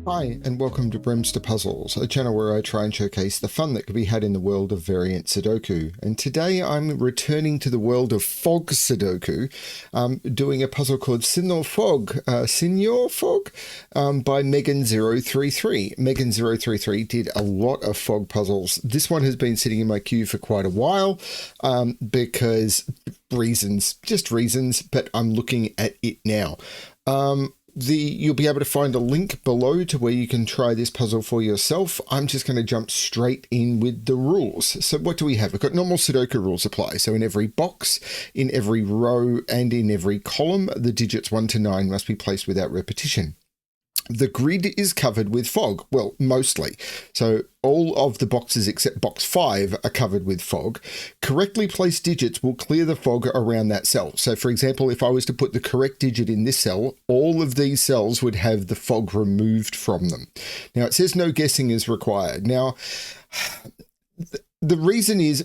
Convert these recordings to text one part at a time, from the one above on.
Hi, and welcome to BremSter Puzzles, a channel where I try and showcase the fun that can be had in the world of variant Sudoku. And today I'm returning to the world of Fog Sudoku, doing a puzzle called Señor Fog, by Megan033. Megan033 did a lot of fog puzzles. This one has been sitting in my queue for quite a while, because just reasons, but I'm looking at it now. You'll be able to find a link below to where you can try this puzzle for yourself. I'm just going to jump straight in with the rules. So what do we have? We've got normal Sudoku rules apply. So in every box, in every row, and in every column, the digits 1 to 9 must be placed without repetition. The grid is covered with fog. Well, mostly. So all of the boxes except box 5 are covered with fog. Correctly placed digits will clear the fog around that cell. So for example, if I was to put the correct digit in this cell, all of these cells would have the fog removed from them. Now it says no guessing is required. Now, the reason is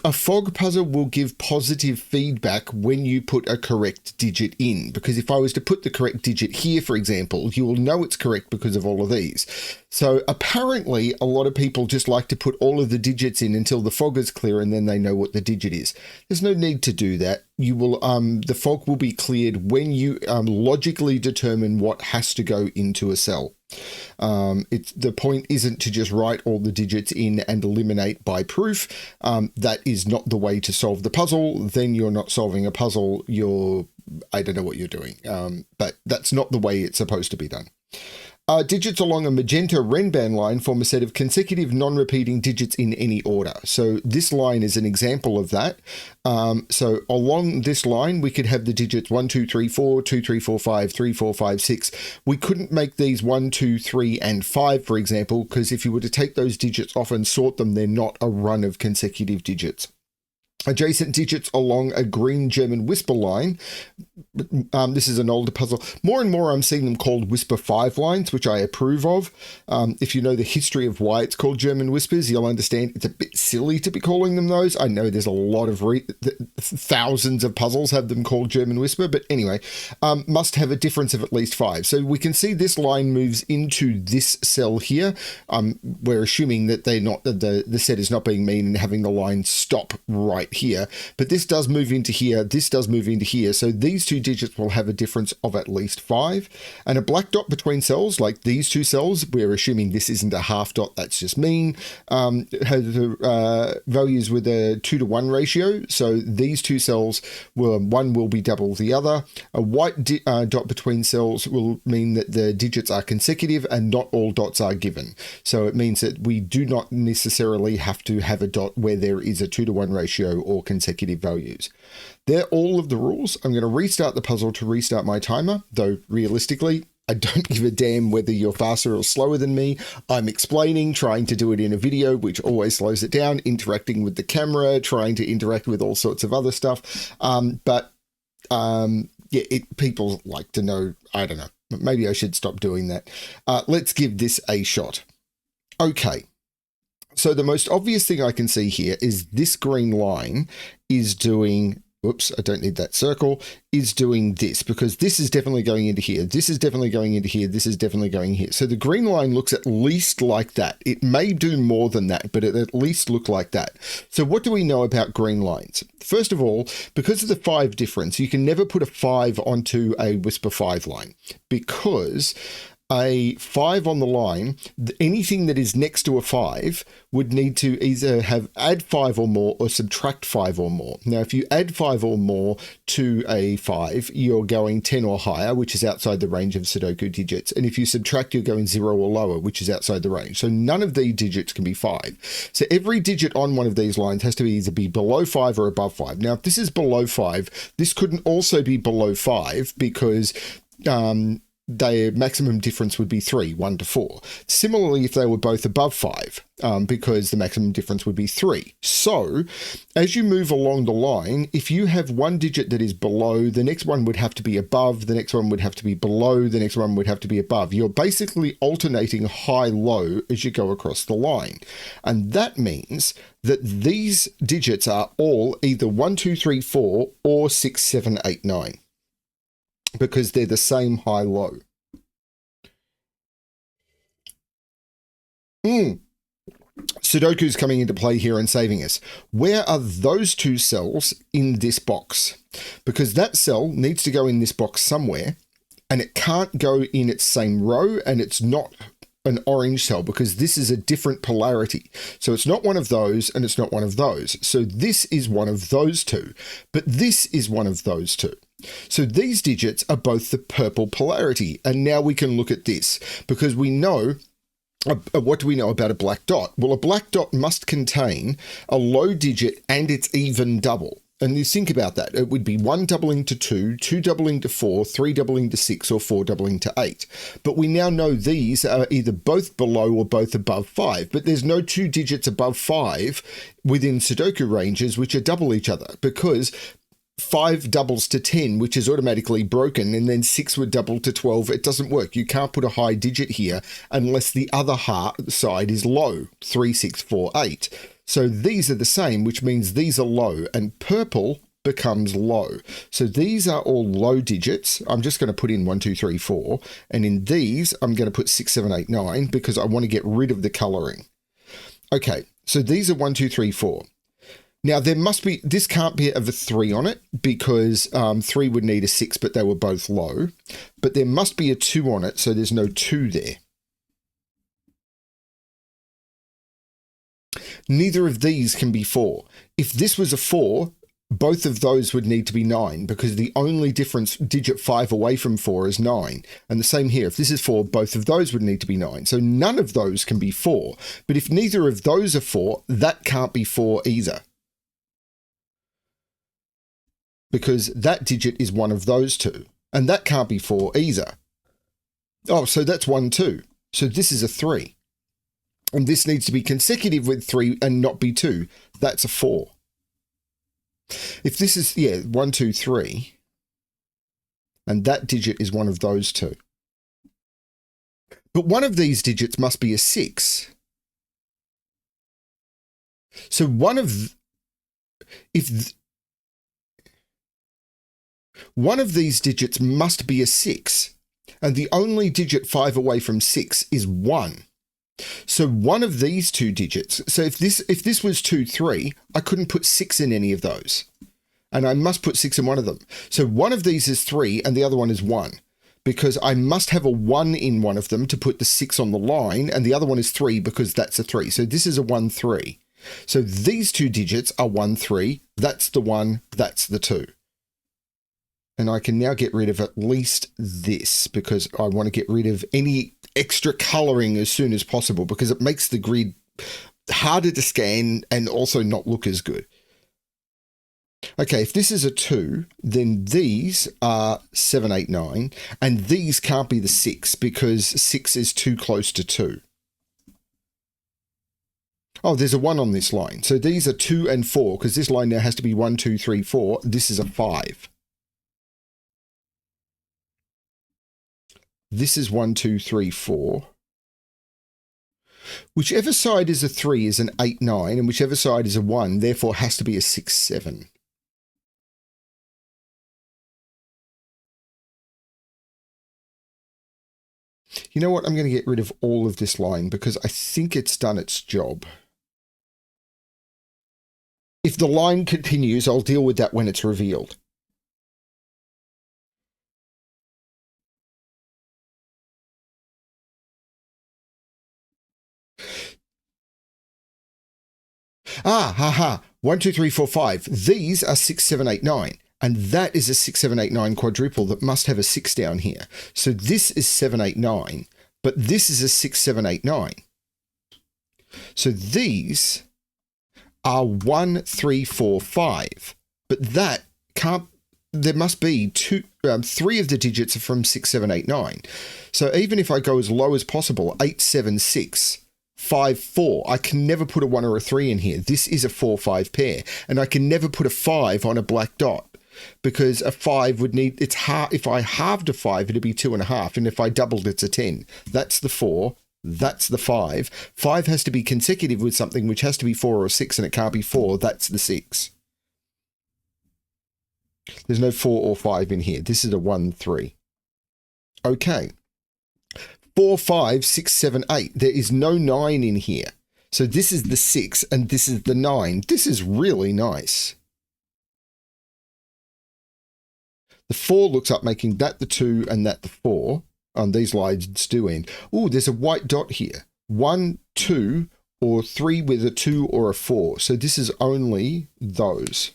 a fog puzzle will give positive feedback when you put a correct digit in, because if I was to put the correct digit here, for example, you will know it's correct because of all of these. So apparently a lot of people just like to put all of the digits in until the fog is clear and then they know what the digit is. There's no need to do that. You will, the fog will be cleared when you logically determine what has to go into a cell. The point isn't to just write all the digits in and eliminate by proof. That is not the way to solve the puzzle. Then you're not solving a puzzle. I don't know what you're doing. But that's not the way it's supposed to be done. Digits along a magenta Renban line form a set of consecutive non-repeating digits in any order. So this line is an example of that. So along this line, we could have the digits 1, 2, 3, 4, 2, 3, 4, 5, 3, 4, 5, 6. We couldn't make these 1, 2, 3, and 5, for example, because if you were to take those digits off and sort them, they're not a run of consecutive digits. Adjacent digits along a green German whisper line. This is an older puzzle. More and more I'm seeing them called whisper 5 lines, which I approve of. If you know the history of why it's called German whispers, you'll understand it's a bit silly to be calling them those. I know there's a lot of thousands of puzzles have them called German whisper, but anyway, must have a difference of at least 5. So we can see this line moves into this cell here. We're assuming that the set is not being mean and having the line stop right here, but this does move into here, this does move into here, so these two digits will have a difference of at least 5, and a black dot between cells, like these two cells, we're assuming this isn't a half dot, that's just mean, has values with a 2 to 1 ratio, so these two cells, one will be double the other. A white dot between cells will mean that the digits are consecutive and not all dots are given, so it means that we do not necessarily have to have a dot where there is a 2 to 1 ratio or consecutive values. They're all of the rules. I'm going to restart the puzzle to restart my timer, though realistically, I don't give a damn whether you're faster or slower than me. I'm explaining, trying to do it in a video, which always slows it down, interacting with the camera, trying to interact with all sorts of other stuff. People like to know, I don't know, maybe I should stop doing that. Let's give this a shot. Okay. So the most obvious thing I can see here is this green line is doing, oops, I don't need that circle, is doing this, because this is definitely going into here. This is definitely going into here. This is definitely going here. So the green line looks at least like that. It may do more than that, but it at least look like that. So what do we know about green lines? First of all, because of the 5 difference, you can never put a 5 onto a whisper 5 line, because a 5 on the line, anything that is next to a 5 would need to either add 5 or more or subtract 5 or more. Now, if you add 5 or more to a 5, you're going 10 or higher, which is outside the range of Sudoku digits. And if you subtract, you're going 0 or lower, which is outside the range. So none of these digits can be 5. So every digit on one of these lines has to either be below 5 or above 5. Now, if this is below 5, this couldn't also be below 5 because their maximum difference would be 3, 1 to 4. Similarly, if they were both above 5, because the maximum difference would be 3. So as you move along the line, if you have one digit that is below, the next one would have to be above, the next one would have to be below, the next one would have to be above. You're basically alternating high-low as you go across the line. And that means that these digits are all either 1, 2, 3, 4 or 6, 7, 8, 9. Because they're the same high-low. Sudoku's coming into play here and saving us. Where are those two cells in this box? Because that cell needs to go in this box somewhere, and it can't go in its same row, and it's not an orange cell because this is a different polarity. So it's not one of those, and it's not one of those. So this is one of those two, but this is one of those two. So these digits are both the purple polarity. And now we can look at this because we know. What do we know about a black dot? Well, a black dot must contain a low digit and its even double. And you think about that. It would be 1 doubling to 2, 2 doubling to 4, 3 doubling to 6, or 4 doubling to 8. But we now know these are either both below or both above 5. But there's no 2 digits above 5 within Sudoku ranges which are double each other, because 5 doubles to 10, which is automatically broken, and then 6 would double to 12. It doesn't work. You can't put a high digit here unless the other side is low, 3, 6, 4, 8. So these are the same, which means these are low, and purple becomes low. So these are all low digits. I'm just going to put in 1, 2, 3, 4, and in these, I'm going to put 6, 7, 8, 9, because I want to get rid of the coloring. Okay, so these are 1, 2, 3, 4. Now, there must be, this can't be of a 3 on it because 3 would need a 6, but they were both low. But there must be a 2 on it, so there's no 2 there. Neither of these can be 4. If this was a 4, both of those would need to be 9 because the only difference, digit 5 away from 4 is 9. And the same here, if this is 4, both of those would need to be 9. So none of those can be 4. But if neither of those are 4, that can't be 4 either, because that digit is one of those two, and that can't be 4 either. Oh, so that's 1, 2. So this is a 3. And this needs to be consecutive with 3 and not be 2. That's a 4. If this is, 1, 2, 3, and that digit is one of those two. But one of these digits must be a 6. So one of these digits must be a 6, and the only digit 5 away from 6 is 1. So one of these two digits, so if this was 2, 3, I couldn't put 6 in any of those, and I must put 6 in one of them. So one of these is 3 and the other one is 1, because I must have a 1 in one of them to put the 6 on the line, and the other one is 3 because that's a 3. So this is a 1, 3. So these two digits are 1, 3. That's the 1, that's the 2. And I can now get rid of at least this because I want to get rid of any extra coloring as soon as possible because it makes the grid harder to scan and also not look as good. Okay, if this is a 2, then these are 7, 8, 9, and these can't be the 6 because 6 is too close to 2. Oh, there's a 1 on this line. So these are 2 and 4 because this line now has to be 1, 2, 3, 4. This is a 5. This is 1, 2, 3, 4. Whichever side is a 3 is an 8, 9, and whichever side is a 1, therefore has to be a 6, 7. You know what? I'm going to get rid of all of this line because I think it's done its job. If the line continues, I'll deal with that when it's revealed. Ah, haha. 1, 2, 3, 4, 5. These are 6, 7, 8, 9. And that is a 6, 7, 8, 9 quadruple that must have a 6 down here. So this is 7, 8, 9. But this is a 6, 7, 8, 9. So these are 1, 3, 4, 5. But that can't, there must be 3 of the digits are from 6, 7, 8, 9. So even if I go as low as possible, 8, 7, 6, 5, 4, I can never put a 1 or a 3 in here. This is a 4, 5 pair. And I can never put a 5 on a black dot because a 5 would need, it's half, if I halved a 5, it'd be 2.5. And if I doubled, it's a 10. That's the 4. That's the 5. 5 has to be consecutive with something which has to be 4 or 6, and it can't be 4. That's the 6. There's no 4 or 5 in here. This is a 1, 3. Okay. 4, 5, 6, 7, 8. There is no 9 in here. So this is the 6 and this is the 9. This is really nice. The 4 looks up, making that the 2 and that the 4. On these lines do end. Oh, there's a white dot here. 1, 2, or 3 with a 2 or a 4. So this is only those.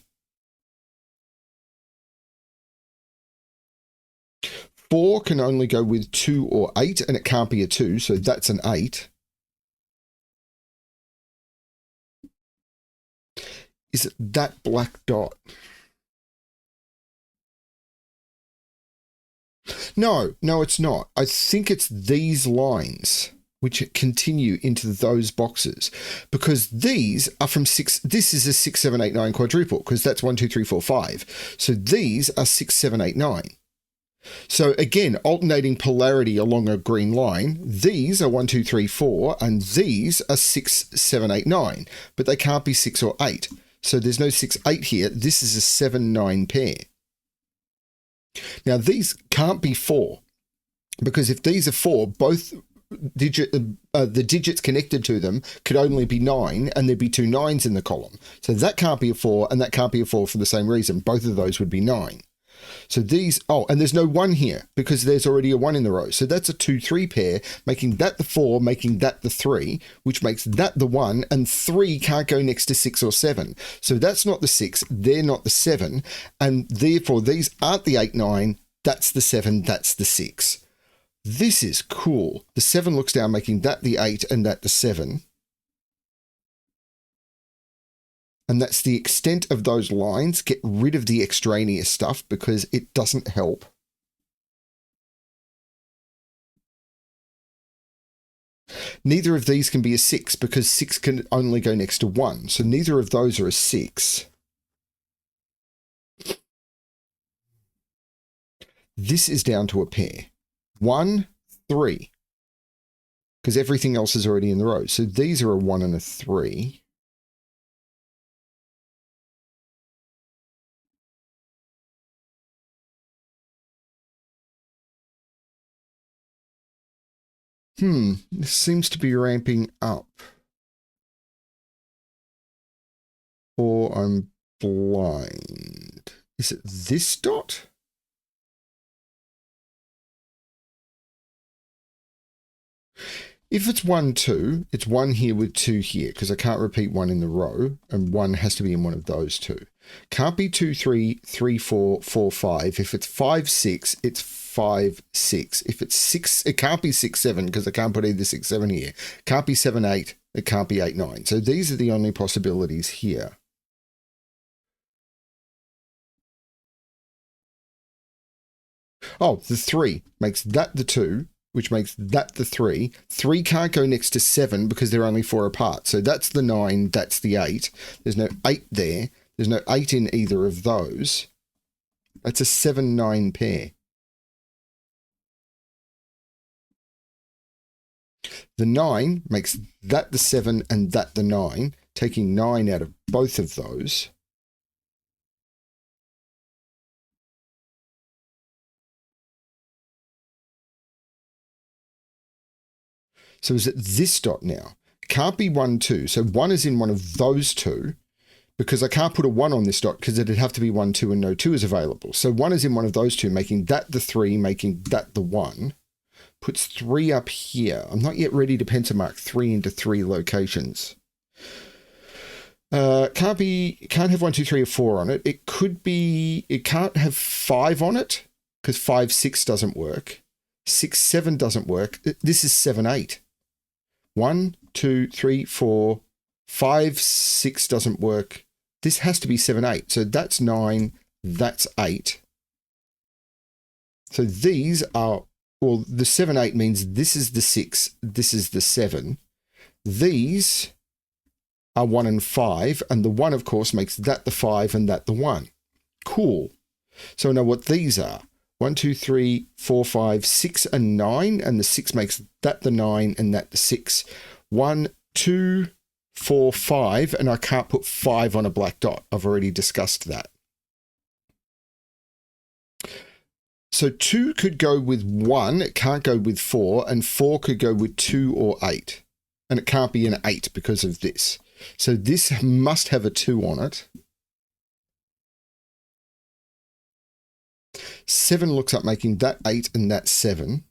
4 can only go with 2 or 8, and it can't be a 2, so that's an 8. Is it that black dot? No, it's not. I think it's these lines which continue into those boxes, because these are from 6. This is a 6, 7, 8, 9 quadruple, because that's 1, 2, 3, 4, 5. So these are 6, 7, 8, 9. So again, alternating polarity along a green line. These are 1, 2, 3, 4, and these are 6, 7, 8, 9, but they can't be 6 or 8. So there's no 6, 8 here. This is a 7, 9 pair. Now these can't be 4, because if these are 4, both the digits connected to them could only be 9, and there'd be 2 9s in the column. So that can't be a 4, and that can't be a 4 for the same reason. Both of those would be 9. So these, and there's no 1 here because there's already a 1 in the row. So that's a 2, 3 pair, making that the 4, making that the 3, which makes that the 1, and 3 can't go next to 6 or 7. So that's not the 6, they're not the 7, and therefore these aren't the 8, 9, that's the 7, that's the 6. This is cool. The 7 looks down, making that the 8 and that the 7. And that's the extent of those lines. Get rid of the extraneous stuff because it doesn't help. Neither of these can be a 6 because 6 can only go next to 1. So neither of those are a 6. This is down to a pair. 1, 3. Because everything else is already in the row. So these are a 1 and a 3. This seems to be ramping up. Or I'm blind. Is it this dot? If it's 1, 2, it's 1 here with 2 here, because I can't repeat 1 in the row, and 1 has to be in one of those two. Can't be 2, 3, 3, 4, 4, 5. If it's 5, 6, it's 5, 6. If it's 6, it can't be 6, 7, because I can't put either 6, 7 here. Can't be 7, 8. It can't be 8, 9. So these are the only possibilities here. Oh, the 3 makes that the 2, which makes that the 3. 3 can't go next to 7 because they're only 4 apart. So that's the 9, that's the 8. There's no 8 there. There's no 8 in either of those. That's a 7, 9 pair. The 9 makes that the 7 and that the 9, taking 9 out of both of those. So is it this dot now? Can't be 1, 2. So 1 is in one of those two because I can't put a 1 on this dot because it'd have to be 1, 2 and no 2 is available. So 1 is in one of those two, making that the 3, making that the 1. Puts 3 up here. I'm not yet ready to pentamark 3 into 3 locations. Can't have 1, 2, 3 or 4 on it. It could be, it can't have 5 on it because 5, 6 doesn't work. 6, 7 doesn't work. This is 7, 8. 1, 2, 3, 4, 5, 6 doesn't work. This has to be 7, 8. So that's 9, that's 8. So these are, well, the 7, 8 means this is the 6, this is the 7. These are 1 and 5, and the 1, of course, makes that the 5 and that the 1. Cool. So I know what these are. 1, 2, 3, 4, 5, 6, and 9, and the 6 makes that the 9 and that the 6. 1, 2, 4, 5, and I can't put 5 on a black dot. I've already discussed that. So 2 could go with 1, it can't go with 4, and 4 could go with 2 or 8. And it can't be an 8 because of this. So this must have a 2 on it. 7 looks up making that 8 and that 7.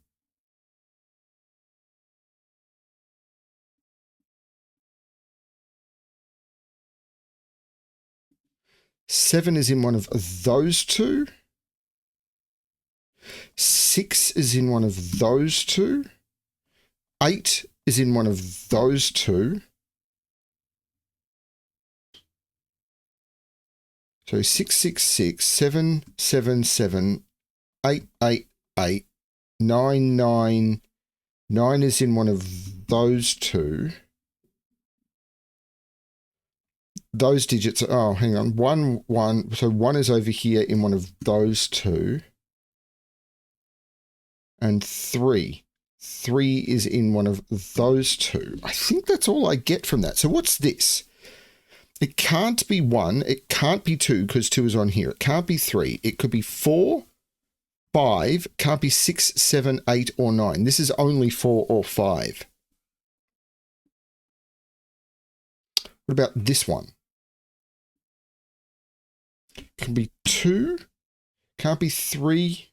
Seven is in one of those two. 6 is in one of those two. 8 is in one of those two. So 6, 6, 6, 7, 7, 7, 8, 8, 8, 9, 9. 9 is in one of those two. Those digits are, oh, hang on, 1, 1. So 1 is over here in one of those two. And 3. 3 is in one of those two. I think that's all I get from that. So what's this? It can't be 1. It can't be 2 because 2 is on here. It can't be 3. It could be 4, 5. Can't be 6, 7, 8, or 9. This is only 4 or 5. What about this one? Can be 2. Can't be 3.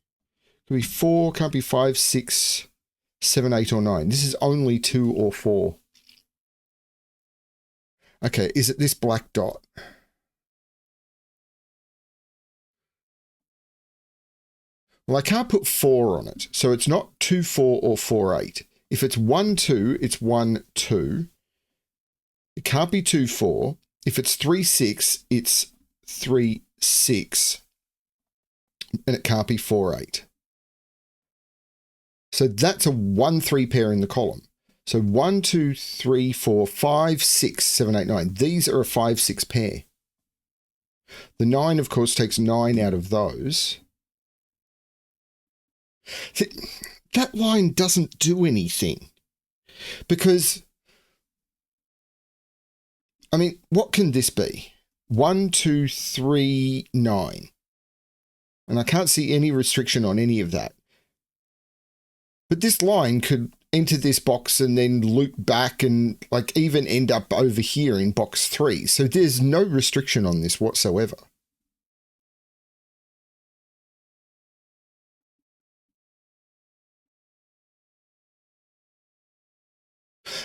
Can be 4. Can't be 5, 6, 7, 8, or 9. This is only 2 or 4. Okay, is it this black dot? Well, I can't put 4 on it, so it's not 2, 4, or 4, 8. If it's 1, 2, it's 1, 2. It can't be 2, 4. If it's 3, 6, it's 3, 6. And it can't be 4, 8. So that's a 1, 3 pair in the column. So 1, 2, 3, 4, 5, 6, 7, 8, 9. These are a 5, 6 pair. The 9, of course, takes 9 out of those. That line doesn't do anything. Because, I mean, what can this be? 1, 2, 3, 9. And I can't see any restriction on any of that. But this line could enter this box and then loop back and like even end up over here in box 3. So there's no restriction on this whatsoever.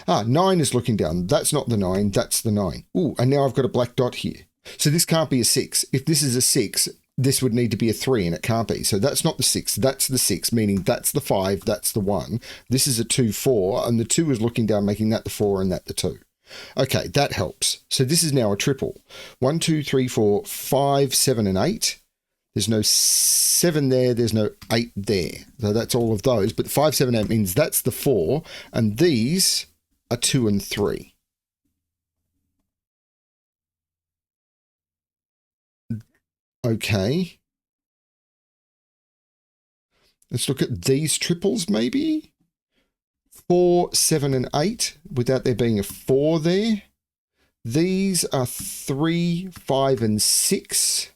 Ah, 9 is looking down. That's not the 9, that's the 9. Ooh, and now I've got a black dot here. So this can't be a 6. If this is a 6, this would need to be a 3 and it can't be. So that's not the 6, that's the 6, meaning that's the 5, that's the 1. This is a 2, 4, and the 2 is looking down, making that the 4 and that the 2. Okay, that helps. So this is now a triple. 1, 2, 3, 4, 5, 7, and 8. There's no 7 there, there's no 8 there. So that's all of those. But 5, 7, 8 means that's the 4, and these are 2 and 3. Okay. Let's look at these triples maybe. 4, 7, and 8 without there being a 4 there. These are 3, 5, and 6,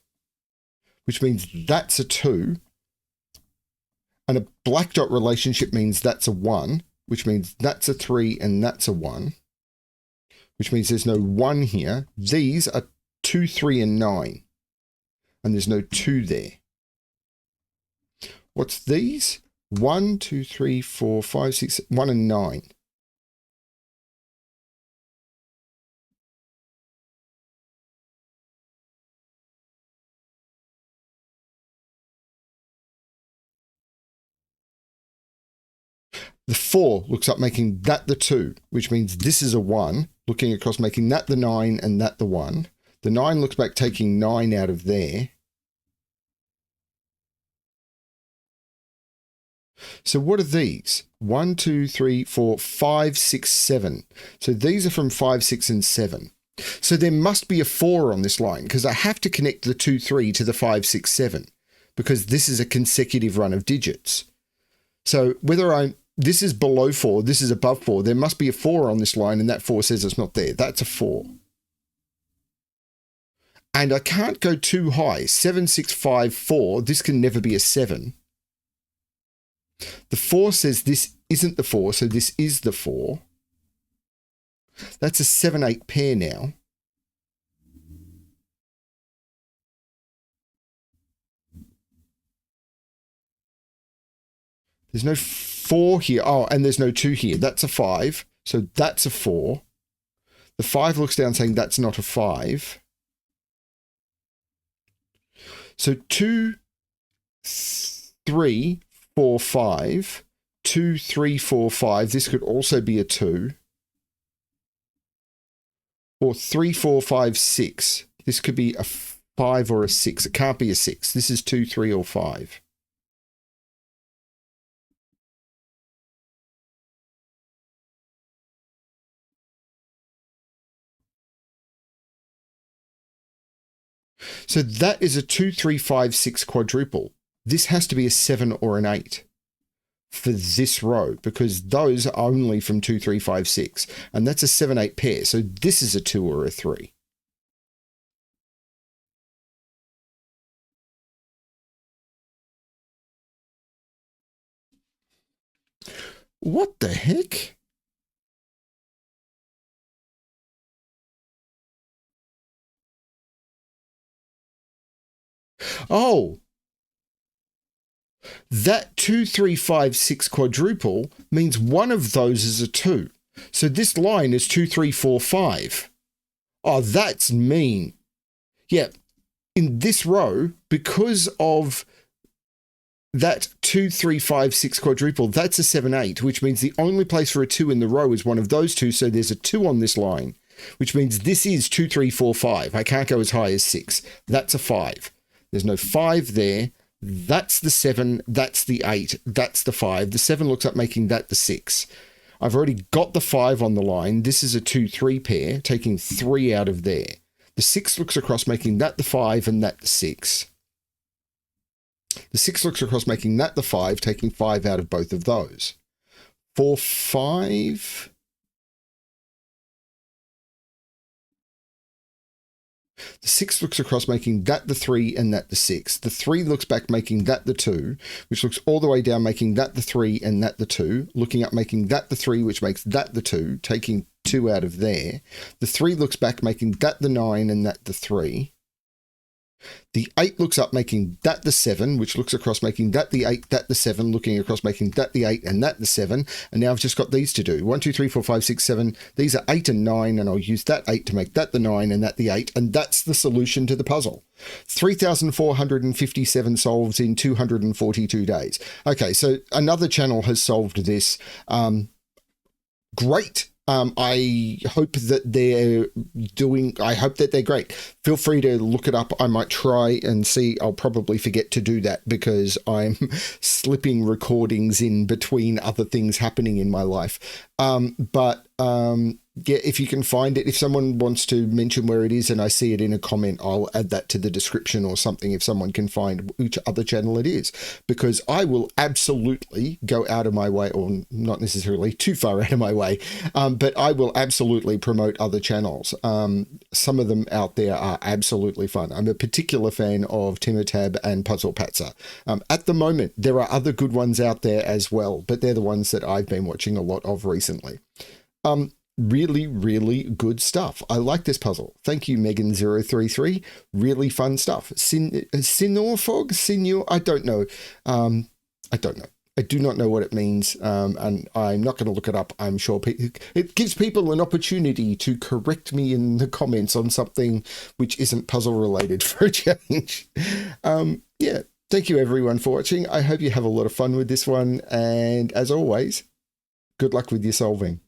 which means that's a 2. And a black dot relationship means that's a 1, which means that's a 3 and that's a 1, which means there's no 1 here. These are 2, 3, and 9. And there's no 2 there. What's these? 1, 2, 3, 4, 5, 6, 1 and 9. The 4 looks up making that the 2, which means this is a 1, looking across making that the 9 and that the 1. The 9 looks back taking 9 out of there. So what are these? 1, 2, 3, 4, 5, 6, 7. So these are from 5, 6, and 7. So there must be a 4 on this line because I have to connect the 2, 3 to the 5, 6, 7 because this is a consecutive run of digits. So whether this is below 4, this is above 4, there must be a 4 on this line and that 4 says it's not there. That's a 4. And I can't go too high. 7, 6, 5, 4. This can never be a 7. The 4 says this isn't the 4, so this is the 4. That's a 7-8 pair now. There's no 4 here. Oh, and there's no 2 here. That's a 5. So that's a 4. The 5 looks down saying that's not a 5. So 2, 3, 4, 5. 2, 3, 4, 5. This could also be a 2. Or 3, 4, 5, 6. This could be a 5 or a 6. It can't be a 6. This is 2, 3, or 5. So that is a 2, 3, 5, 6 quadruple. This has to be a 7 or an 8 for this row, because those are only from 2, 3, 5, 6. And that's a 7, 8 pair. So this is a 2 or a 3. What the heck? Oh, that 2, 3, 5, 6 quadruple means one of those is a 2. So this line is 2, 3, 4, 5. Oh, that's mean. Yeah, in this row, because of that 2, 3, 5, 6 quadruple, that's a 7, 8, which means the only place for a 2 in the row is one of those two. So there's a 2 on this line, which means this is 2, 3, 4, 5. I can't go as high as 6. That's a 5. There's no 5 there. That's the 7. That's the 8. That's the 5. The 7 looks up making that the 6. I've already got the 5 on the line. This is a 2, 3 pair, taking 3 out of there. The 6 looks across, making that the 5 and that the 6. The 6 looks across, making that the 5, taking 5 out of both of those. 4, 5. The 6 looks across, making that the 3 and that the 6. The 3 looks back, making that the 2, which looks all the way down, making that the 3 and that the 2. Looking up, making that the 3, which makes that the 2, taking 2 out of there. The 3 looks back, making that the 9 and that the 3. The 8 looks up, making that the 7, which looks across, making that the 8, that the 7, looking across, making that the 8 and that the 7. And now I've just got these to do. 1, 2, 3, 4, 5, 6, 7. These are 8 and 9, and I'll use that 8 to make that the 9 and that the 8. And that's the solution to the puzzle. 3,457 solves in 242 days. Okay, so another channel has solved this. Great. I hope that they're great. Feel free to look it up. I might try and see. I'll probably forget to do that because I'm slipping recordings in between other things happening in my life. Yeah, if you can find it, if someone wants to mention where it is and I see it in a comment, I'll add that to the description or something if someone can find which other channel it is, because I will absolutely go out of my way, or not necessarily too far out of my way, but I will absolutely promote other channels. Some of them out there are absolutely fun. I'm a particular fan of Timotab and Puzzle Patzer. At the moment, there are other good ones out there as well, but they're the ones that I've been watching a lot of recently. Really, really good stuff. I like this puzzle. Thank you, Megan033. Really fun stuff. Señor Fog? Señor? I don't know. I don't know. I do not know what it means, and I'm not going to look it up. I'm sure it gives people an opportunity to correct me in the comments on something which isn't puzzle related for a change. Yeah, thank you everyone for watching. I hope you have a lot of fun with this one, and as always, good luck with your solving.